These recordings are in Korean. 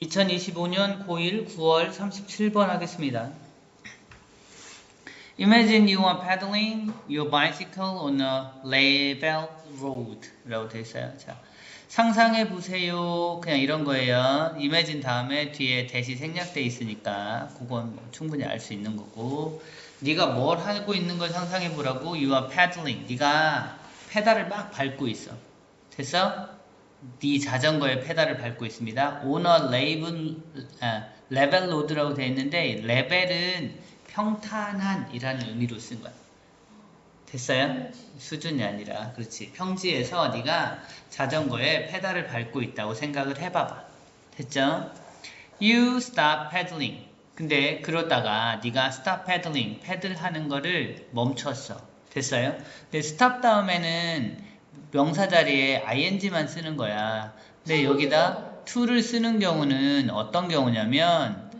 2025년 고1 9월 37번 하겠습니다. Imagine you are pedaling your bicycle on a level road 라고 되어 있어요. 자, 상상해 보세요. 그냥 이런 거예요. Imagine 다음에 뒤에 대시 생략되어 있으니까 그건 충분히 알 수 있는 거고, 네가 뭘 하고 있는 걸 상상해 보라고. You are pedaling. 네가 페달을 막 밟고 있어. 됐어? 네 자전거에 페달을 밟고 있습니다. On a level road라고 되어 있는데, 레벨은 평탄한 이라는 의미로 쓴 거야. 됐어요? 수준이 아니라. 그렇지. 평지에서 네가 자전거에 페달을 밟고 있다고 생각을 해봐봐. 됐죠? You stop pedaling. 근데 그러다가 네가 stop pedaling, 페들하는 거를 멈췄어. 됐어요? 근데 stop 다음에는 명사 자리에 ing만 쓰는 거야. 근데 여기다 to를 쓰는 경우는 어떤 경우냐면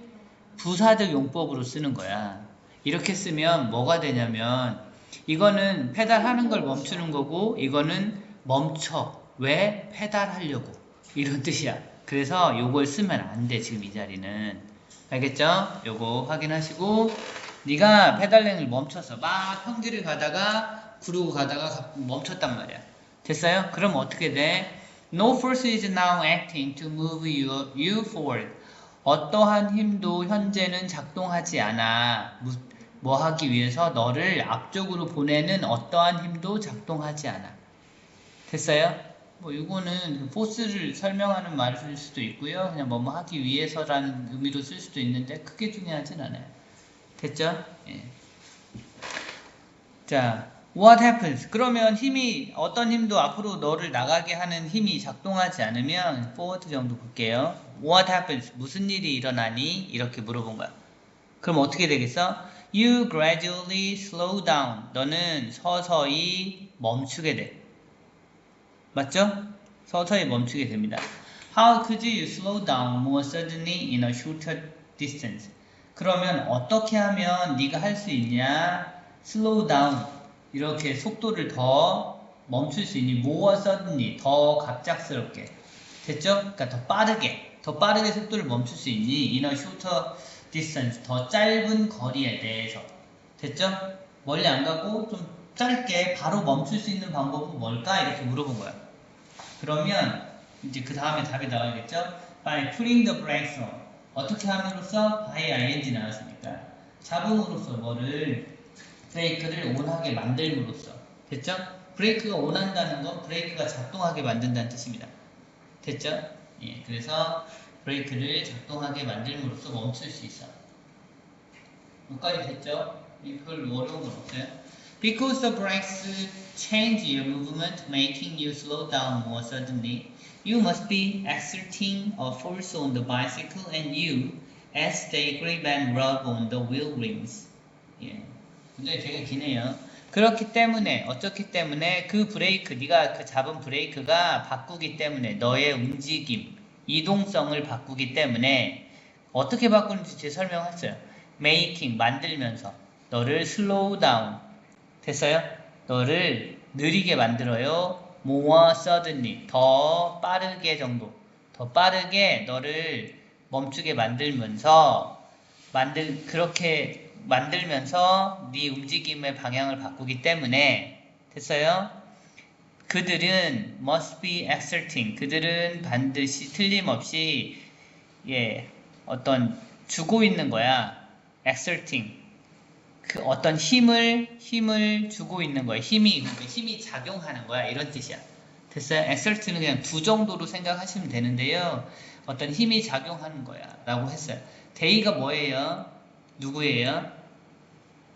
부사적 용법으로 쓰는 거야. 이렇게 쓰면 뭐가 되냐면, 이거는 페달하는 걸 멈추는 거고, 이거는 멈춰. 왜? 페달하려고. 이런 뜻이야. 그래서 요걸 쓰면 안 돼, 지금 이 자리는. 알겠죠? 요거 확인하시고, 네가 페달링을 멈췄어. 막 평지를 가다가 구르고 가다가 멈췄단 말이야. 됐어요? 그럼 어떻게 돼? No force is now acting to move you forward. 어떠한 힘도 현재는 작동하지 않아. 뭐 하기 위해서? 너를 앞쪽으로 보내는 어떠한 힘도 작동하지 않아. 됐어요? 뭐 이거는 포스를 설명하는 말일 수도 있고요. 그냥 뭐뭐 하기 위해서라는 의미로 쓸 수도 있는데 크게 중요하진 않아요. 됐죠? 예. 자, what happens? 그러면 힘이, 어떤 힘도 앞으로 너를 나가게 하는 힘이 작동하지 않으면 forward 정도 볼게요. What happens? 무슨 일이 일어나니? 이렇게 물어본 거야. 그럼 어떻게 되겠어? You gradually slow down. 너는 서서히 멈추게 돼. 맞죠? 서서히 멈추게 됩니다. How could you slow down more suddenly in a shorter distance? 그러면 어떻게 하면 네가 할 수 있냐? slow down. 이렇게 속도를 더 멈출 수 있니? more suddenly. 더 갑작스럽게. 됐죠? 그러니까 더 빠르게 속도를 멈출 수 있니? in a shorter distance. 더 짧은 거리에 대해서. 됐죠? 멀리 안 가고 좀 짧게 바로 멈출 수 있는 방법은 뭘까? 이렇게 물어본 거야. 그러면 이제 그 다음에 답이 나와야겠죠? By putting the brakes on. 어떻게 함으로써? by ing 나왔으니까. 잡음으로써 뭐를? 브레이크를 온하게 만들므로써. 됐죠? 브레이크가 온한다는 건 브레이크가 작동하게 만든다는 뜻입니다. 됐죠? 예, 그래서 브레이크를 작동하게 만들므로써 멈출 수 있어. 여기까지 됐죠? 별 어려운 건 없어요. Because the brakes change your movement, making you slow down more suddenly, you must be exerting a force on the bicycle and you, as they grip and rub on the wheel rims. 예, 굉장히 되게 기네요. 그렇기 때문에, 어떻기 때문에 그 브레이크, 네가 그 잡은 브레이크가 바꾸기 때문에, 너의 움직임, 이동성을 바꾸기 때문에, 어떻게 바꾸는지 제가 설명했어요. making, 만들면서 너를 slow down. 됐어요? 너를 느리게 만들어요. more suddenly. 더 빠르게 정도. 더 빠르게 너를 멈추게 만들면서, 그렇게 만들면서 네 움직임의 방향을 바꾸기 때문에. 됐어요? 그들은 must be exerting. 그들은 반드시 틀림없이 어떤 주고 있는 거야. exerting. 그 어떤 힘을 주고 있는 거야. 힘이 작용하는 거야. 이런 뜻이야. 됐어요? exert는 그냥 두 정도로 생각하시면 되는데요. 어떤 힘이 작용하는 거야. 라고 했어요. 데이가 뭐예요? 누구예요?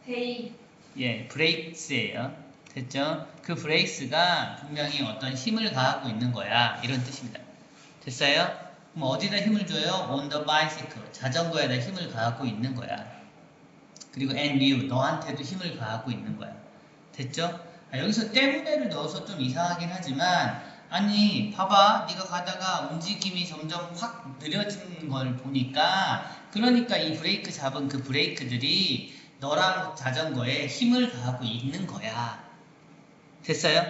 데이. 예, 브레이크스예요. 됐죠? 그 브레이크스가 분명히 어떤 힘을 가하고 있는 거야. 이런 뜻입니다. 됐어요? 그럼 어디다 힘을 줘요? on the bicycle. 자전거에다 힘을 가하고 있는 거야. 그리고 and you, 너한테도 힘을 가하고 있는 거야. 됐죠? 여기서 때문에를 넣어서 좀 이상하긴 하지만, 아니 봐봐, 네가 가다가 움직임이 점점 확 느려지는 걸 보니까, 그러니까 이 브레이크 잡은 그 브레이크들이 너랑 자전거에 힘을 가하고 있는 거야. 됐어요?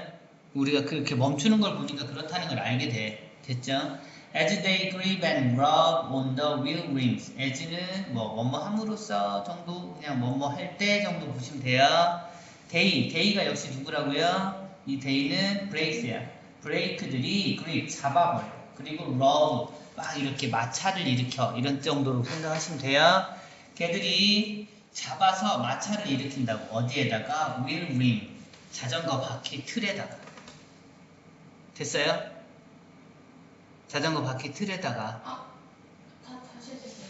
우리가 그렇게 멈추는 걸 보니까 그렇다는 걸 알게 돼. 됐죠? As they grip and rub on the wheel rims. as는 뭐뭐 함으로써 정도, 그냥 뭐뭐 할 때 정도 보시면 돼요. day가 역시 누구라고요? 이 day는 brakes야. 브레이크들이 grip 잡아버려. 그리고 rub 막 이렇게 마찰을 일으켜, 이런 정도로 생각하시면 돼요. 걔들이 잡아서 마찰을 일으킨다고. 어디에다가? wheel rim, 자전거 바퀴 틀에다가. 됐어요? 자전거 바퀴 틀에다가. 다시 해주세요.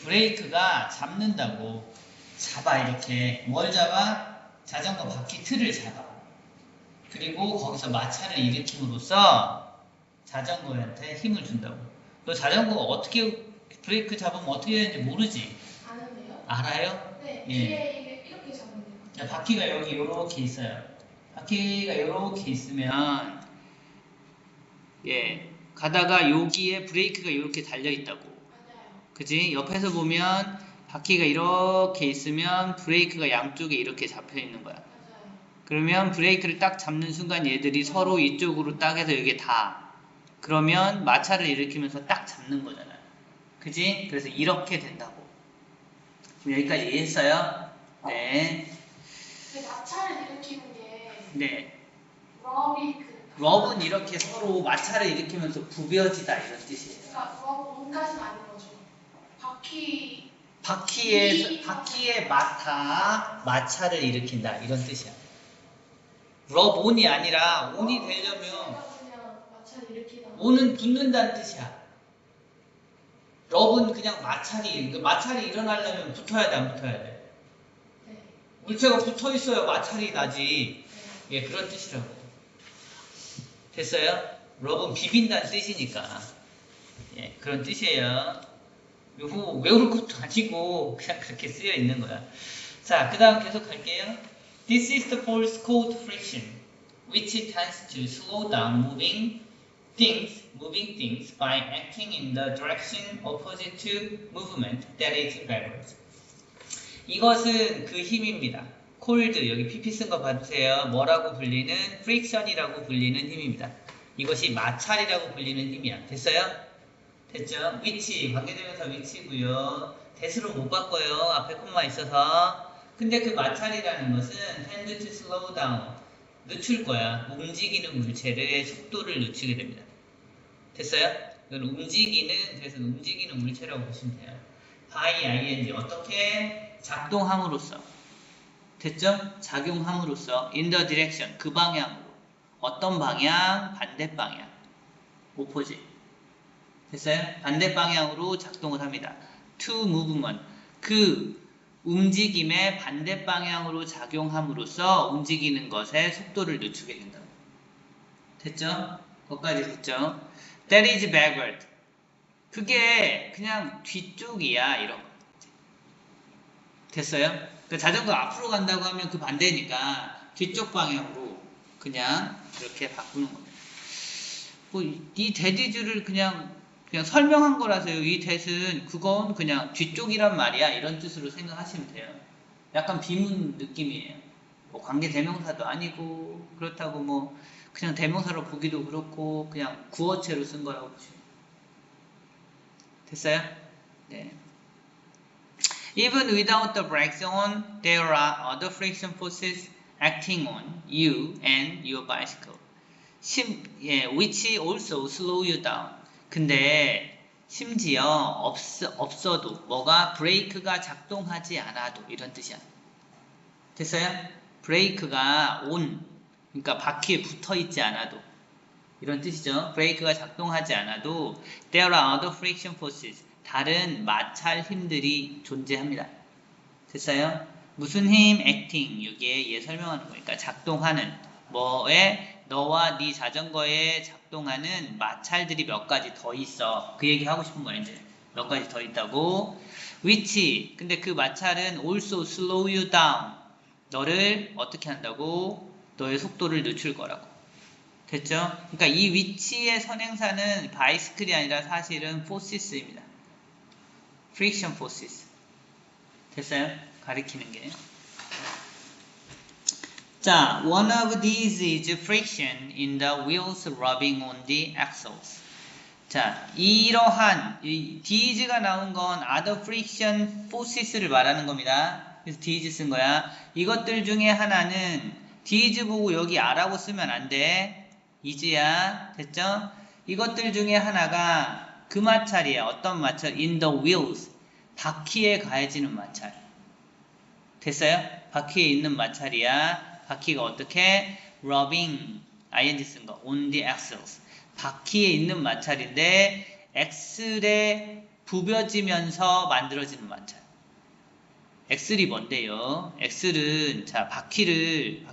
브레이크가 잡는다고. 잡아, 이렇게. 뭘 잡아? 자전거 바퀴 틀을 잡아. 그리고 거기서 마찰을 일으킴으로써 자전거한테 힘을 준다고. 너 자전거 어떻게 브레이크 잡으면 어떻게 되는지 모르지? 아는데요? 알아요? 네. 예. 뒤에 이렇게 잡으면 돼요. 자, 바퀴가 여기 이렇게 있어요. 바퀴가 이렇게 있으면 가다가 여기에 브레이크가 이렇게 달려 있다고. 맞아요. 그지? 옆에서 보면 바퀴가 이렇게 있으면 브레이크가 양쪽에 이렇게 잡혀 있는 거야. 맞아요. 그러면 브레이크를 딱 잡는 순간 얘들이 서로 이쪽으로 딱 해서 여기에 다. 그러면 마찰을 일으키면서 딱 잡는 거잖아요. 그지? 그래서 이렇게 된다고. 지금 여기까지 이해했어요? 네. 근데 마찰을 일으키는 게 네. 러브는 럽은 이렇게 서로 마찰을 일으키면서 부벼지다, 이런 뜻이에요. 그러니까 러브 온까지는 아닌 거죠. 바퀴에 맡아 마찰을 일으킨다, 이런 뜻이야. 럽 온이 아니라 온이 되려면 그냥 마찰을 일으키다. 온은 붙는다는 뜻이야. 럽은 그냥 마찰이 일어나려면 붙어야 돼, 안 붙어야 돼? 네. 물체가 붙어 있어야 마찰이 나지. 네. 예, 그런 뜻이라고. 됐어요? 럽은 비빈다는 뜻이니까. 예, 그런 뜻이에요. 요거 외울 것도 아니고 그냥 그렇게 쓰여 있는 거야. 자, 그 다음 계속 갈게요. This is the force called friction, which tends to slow down moving things by acting in the direction opposite to movement that is backward. 이것은 그 힘입니다. 콜드, 여기 PP 쓴 거 봐주세요. 뭐라고 불리는? 프릭션이라고 불리는 힘입니다. 이것이 마찰이라고 불리는 힘이야. 됐어요? 됐죠? 위치, 관계대명사 위치고요. 대수로 못 바꿔요. 앞에 콤마 있어서. 근데 그 마찰이라는 것은 tend to slow down, 늦출 거야. 움직이는 물체의 속도를 늦추게 됩니다. 됐어요? 이건 그래서 움직이는 물체라고 보시면 돼요. by ing, 어떻게? 작동함으로써. 됐죠? 작용함으로써 in the direction, 그 방향으로. 어떤 방향? 반대 방향. 오포지. 됐어요? 반대 방향으로 작동을 합니다. to movement, 그 움직임의 반대 방향으로 작용함으로써 움직이는 것의 속도를 늦추게 된다고. 됐죠? 거기까지 됐죠? That is backward. 그게 그냥 뒤쪽이야, 이런 거. 됐어요? 그러니까 자전거 앞으로 간다고 하면 그 반대니까 뒤쪽 방향으로 그냥 이렇게 바꾸는 겁니다. 뭐 이 대디즈를 그냥 설명한 거라서요. 이 that은 그건 그냥 뒤쪽이란 말이야, 이런 뜻으로 생각하시면 돼요. 약간 비문 느낌이에요. 뭐 관계 대명사도 아니고 그렇다고 뭐 그냥 대명사로 보기도 그렇고 그냥 구어체로 쓴 거라고 보시면 됐어요? 네. Even without the brakes on, there are other friction forces acting on you and your bicycle, which also slow you down. 근데 심지어 없어도 뭐가 브레이크가 작동하지 않아도 이런 뜻이야. 됐어요? 브레이크가 그러니까 바퀴에 붙어 있지 않아도 이런 뜻이죠. 브레이크가 작동하지 않아도 there are other friction forces, 다른 마찰 힘들이 존재합니다. 됐어요? 무슨 힘? acting, 여기에 설명하는 거니까 작동하는 뭐에 너와 네 자전거에 작동하는 마찰들이 몇 가지 더 있어. 그 얘기 하고 싶은 거야, 이제. 몇 가지 더 있다고. which, 근데 그 마찰은 also slow you down, 너를 어떻게 한다고? 너의 속도를 늦출 거라고. 됐죠? 그러니까 이 which의 선행사는 바이스클이 아니라 사실은 forces입니다. friction forces. 됐어요? 가리키는 게. 자, one of these is friction in the wheels rubbing on the axles. 자, 이러한 Thes가 나온 건 other friction forces를 말하는 겁니다. 그래서 These 쓴 거야. 이것들 중에 하나는 These 보고 여기 R라고 쓰면 안 돼. is야. 됐죠? 이것들 중에 하나가 그 마찰이야. 어떤 마찰? in the wheels. 바퀴에 가해지는 마찰. 됐어요? 바퀴에 있는 마찰이야. 바퀴가 어떻게? rubbing, ing 쓴 거. on the axles. 바퀴에 있는 마찰인데 엑셀에 부벼지면서 만들어지는 마찰. 엑셀이 뭔데요? 엑셀은 자 바퀴가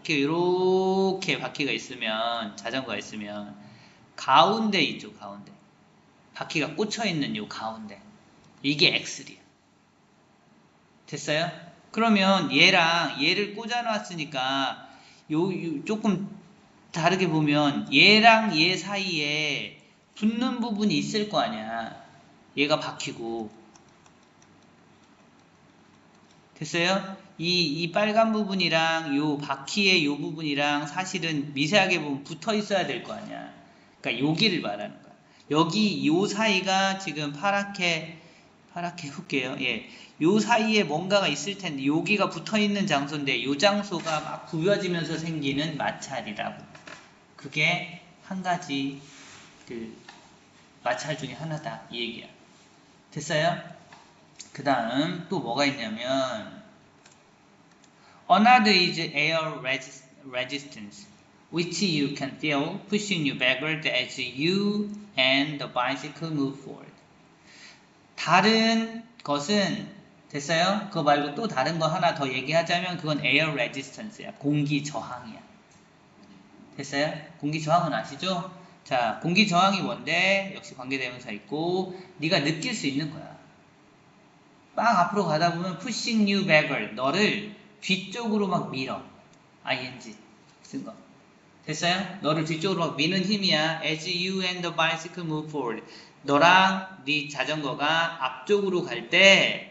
이렇게 바퀴가 있으면 자전거가 있으면 가운데 있죠. 가운데 바퀴가 꽂혀 있는 요 가운데 이게 엑셀이야. 됐어요? 그러면 얘를 꽂아 놨으니까 요 조금 다르게 보면 얘랑 얘 사이에 붙는 부분이 있을 거 아니야. 얘가 바퀴고. 됐어요? 이 빨간 부분이랑 요 바퀴의 요 부분이랑 사실은 미세하게 보면 붙어 있어야 될 거 아니야. 그러니까 여기를 말하는 거야. 여기 요 사이가 지금 파랗게 볼게요. 예. 요 사이에 뭔가가 있을 텐데 여기가 붙어 있는 장소인데 요 장소가 막 구겨지면서 생기는 마찰이라고. 그게 한 가지 그 마찰 중에 하나다 이 얘기야. 됐어요? 그 다음 또 뭐가 있냐면 Another is air resistance which you can feel pushing you backward as you and the bicycle move forward. 다른 것은 됐어요? 그거 말고 또 다른 거 하나 더 얘기하자면 그건 air resistance야. 공기 저항이야. 됐어요? 공기 저항은 아시죠? 자, 공기 저항이 뭔데? 역시 관계대명사 있고 네가 느낄 수 있는 거야. 막 앞으로 가다 보면 pushing you backward 너를 뒤쪽으로 막 밀어. ing 쓴 거. 됐어요? 너를 뒤쪽으로 막 미는 힘이야. As you and the bicycle move forward. 너랑 네 자전거가 앞쪽으로 갈 때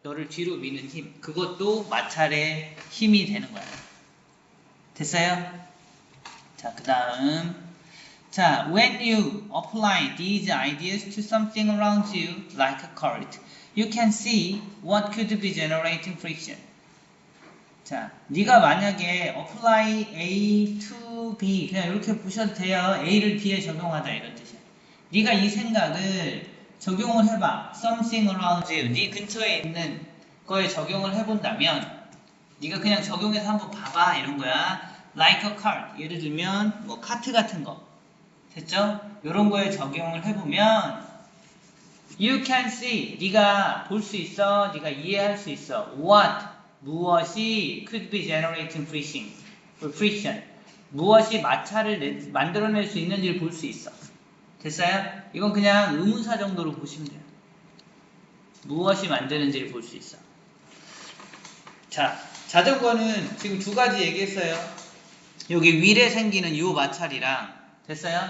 너를 뒤로 미는 힘. 그것도 마찰의 힘이 되는 거야. 됐어요? 자, 그 다음. 자, when you apply these ideas to something around you, like a current, you can see what could be generating friction. 자, 네가 만약에 apply A to B 그냥 이렇게 보셔도 돼요. A를 B에 적용하자 이런 뜻이야. 네가 이 생각을 적용을 해봐. Something around you. 네 근처에 있는 거에 적용을 해본다면 네가 그냥 적용해서 한번 봐봐 이런 거야. Like a cart. 예를 들면 뭐 카트 같은 거. 됐죠? 이런 거에 적용을 해보면 You can see. 네가 볼 수 있어. 네가 이해할 수 있어. What? 무엇이 could be generating friction. 무엇이 마찰을 만들어낼 수 있는지를 볼 수 있어. 됐어요? 이건 그냥 의문사 정도로 보시면 돼요. 무엇이 만드는지를 볼 수 있어. 자, 자전거는 지금 두 가지 얘기했어요. 여기 휠에 생기는 이 마찰이랑 됐어요?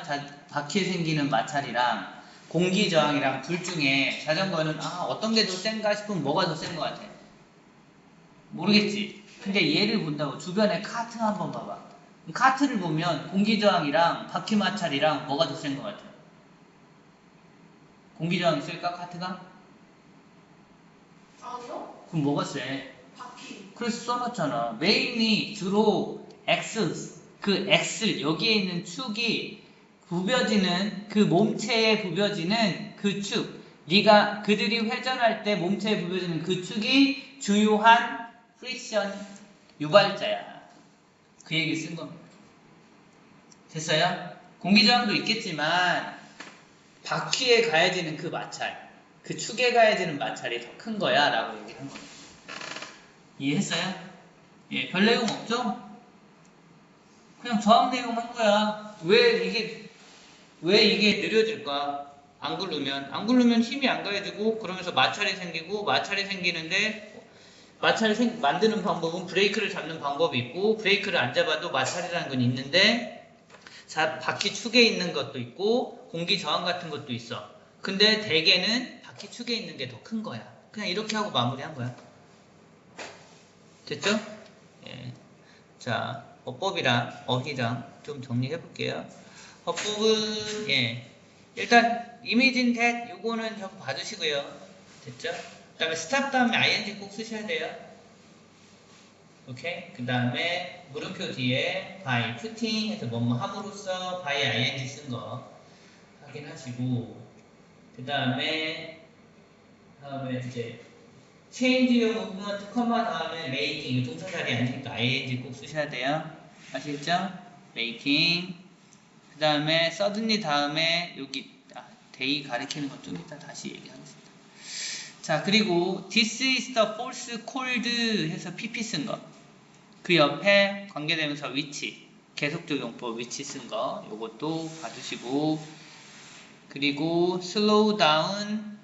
바퀴에 생기는 마찰이랑 공기 저항이랑 둘 중에 자전거는 어떤 게 더 센가 싶으면 뭐가 더 센 것 같아? 모르겠지. 근데 얘를 본다고 주변에 카트 한번 봐봐. 카트를 보면 공기 저항이랑 바퀴 마찰이랑 뭐가 더 센 것 같아? 공기 저항이 쓸까 카트가? 아니요? 그럼 뭐가 세? 바퀴. 그래서 써놨잖아. 메인이 주로 엑셀, 그 엑셀 여기에 있는 축이 구벼지는 그 몸체에 구벼지는 그 축. 네가 그들이 회전할 때 몸체에 구벼지는 그 축이 주요한 프릭션 유발자야. 그 얘기 쓴 겁니다. 됐어요? 공기저항도 있겠지만 바퀴에 가해지는 그 마찰, 그 축에 가해지는 마찰이 더 큰 거야 라고 얘기한 겁니다. 이해했어요? 예, 별 내용 없죠? 그냥 저항 내용 한 거야. 왜 이게 느려질까? 안 굴르면 힘이 안 가해지고 그러면서 마찰이 생기고 마찰이 생기는데 마찰을 만드는 방법은 브레이크를 잡는 방법이 있고 브레이크를 안 잡아도 마찰이라는 건 있는데 바퀴 축에 있는 것도 있고 공기 저항 같은 것도 있어. 근데 대개는 바퀴 축에 있는 게 더 큰 거야. 그냥 이렇게 하고 마무리한 거야. 됐죠? 예. 자, 어법이랑 어휘랑 좀 정리해 볼게요. 법복은 일단 imagine that 요거는 좀 봐주시고요. 됐죠? 그 다음에 stop 다음에 ing 꼭 쓰셔야 돼요. 오케이? 그 다음에 물음표 뒤에 by putting 해서 뭐뭐 함으로써 by ing 쓴 거 확인하시고 그 다음에 이제 change your movement, 컴마 다음에 making 동사 자리에 아니니까 ing 꼭 쓰셔야 돼요. 아시겠죠? making 그 다음에 suddenly 다음에 여기 day 가리키는 건 좀 이따 다시 얘기하겠습니다. 자 그리고 this is the false cold 해서 pp 쓴 거 그 옆에 관계대명사 which 계속적용법 which 쓴 거 요것도 봐주시고 그리고 slow down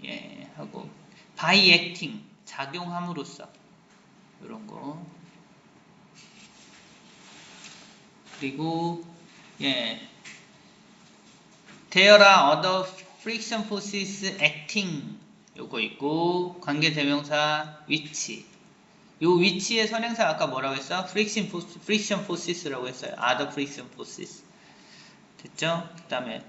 하고 by acting 작용함으로써 이런 거 그리고 there are other friction forces acting 요거 있고 관계대명사 which 요 which의 선행사 아까 뭐라고 했어? friction forces라고 했어요. other friction forces 됐죠? 그 다음에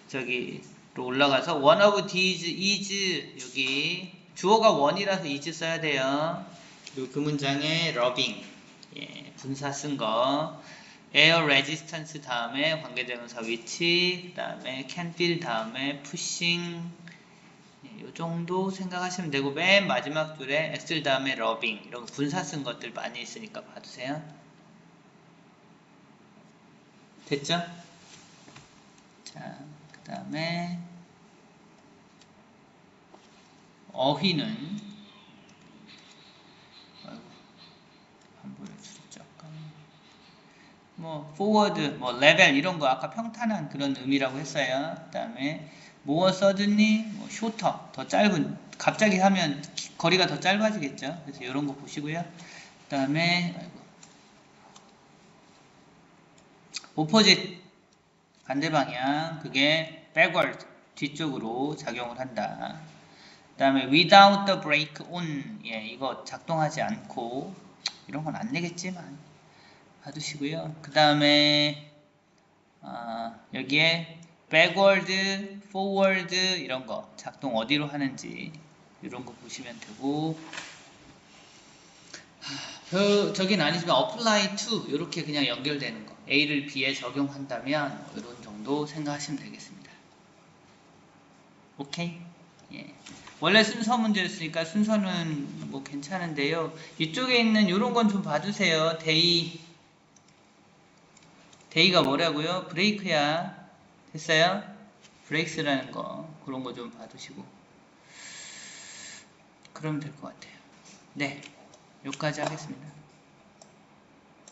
저기로 올라가서 one of these is 여기 주어가 one이라서 is 써야 돼요. 그리고 그 문장에 rubbing 분사 쓴 거 air resistance 다음에 관계대명사 which 그 다음에 can feel 다음에 pushing 요 정도 생각하시면 되고 맨 마지막 줄에 x 다음에 rubbing 이런 분사 쓴 것들 많이 있으니까 봐두세요. 됐죠? 자, 그 다음에 어휘는 안 보여주셨죠? 뭐 forward, 뭐 level 이런 거 아까 평탄한 그런 의미라고 했어요. 그 다음에 more suddenly, 뭐 shorter 더 짧은 갑자기 하면 거리가 더 짧아지겠죠. 그래서 이런 거 보시고요. 그 다음에 opposite 반대 방향 그게 backward 뒤쪽으로 작용을 한다. 그 다음에 without the brake on 이거 작동하지 않고 이런 건 안 내겠지만 봐두시고요. 그 다음에 여기에 backward, forward 이런 거 작동 어디로 하는지 이런 거 보시면 되고 저긴 아니지만 apply to 이렇게 그냥 연결되는 거 A를 B에 적용한다면 이런 정도 생각하시면 되겠습니다. 오케이? 원래 순서 문제였으니까 순서는 뭐 괜찮은데요. 이쪽에 있는 이런 건 좀 봐주세요. 데이가 뭐라고요? 브레이크야. 됐어요? 브레이크라는 거 그런 거 좀 봐두시고 그러면 될 것 같아요. 네, 여기까지 하겠습니다.